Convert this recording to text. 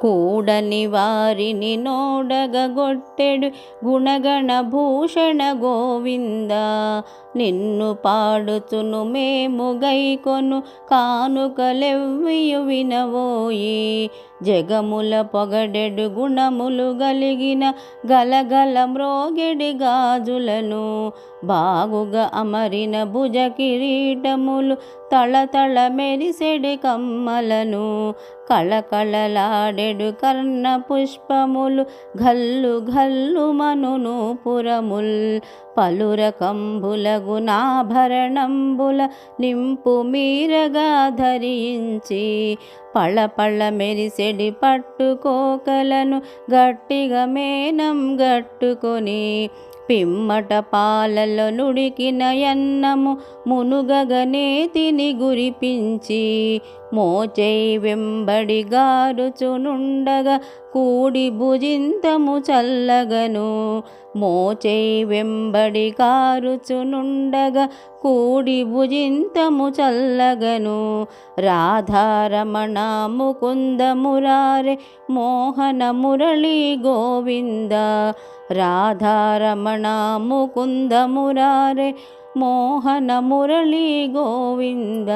కూడని వారిని నోడగొట్టెడు గుణగణ భూషణ గోవింద. నిన్ను పాడుచును మేము గైకొను కానుకలెవ్వియు వినవోయి. జగముల పొగడెడు గుణములు గలిగిన గలగల మ్రోగెడి గాజులను, బాగుగా అమరిన భుజ కిరీటములు తళతళ మెరిసెడి కమ్మలను, కళకళలాడెడు కర్ణ పుష్పములు ఘల్లు ఘల్లు మనును పురముల్. పలురకంబుల గుణాభరణంబుల నింపు మీరగా ధరించి, పళపళ మెరిసెడి పట్టుకోకలను గట్టిగా మేనం గట్టుకొని, పిమ్మట పాలలో నుడికిన యన్నము మునుగగనేతిని గురిపించి, మోచై వెంబడి గారుచునుండగా కూడి భుజింతము చల్లగను. మోచై వెంబడి గారుచునుండగా కూడి భుజింతము చల్లగను. రాధారమణ ముకుంద మురారే మోహన మురళీ గోవింద. రాధారమణ ముకుంద మురారే మోహన మురళీ గోవింద.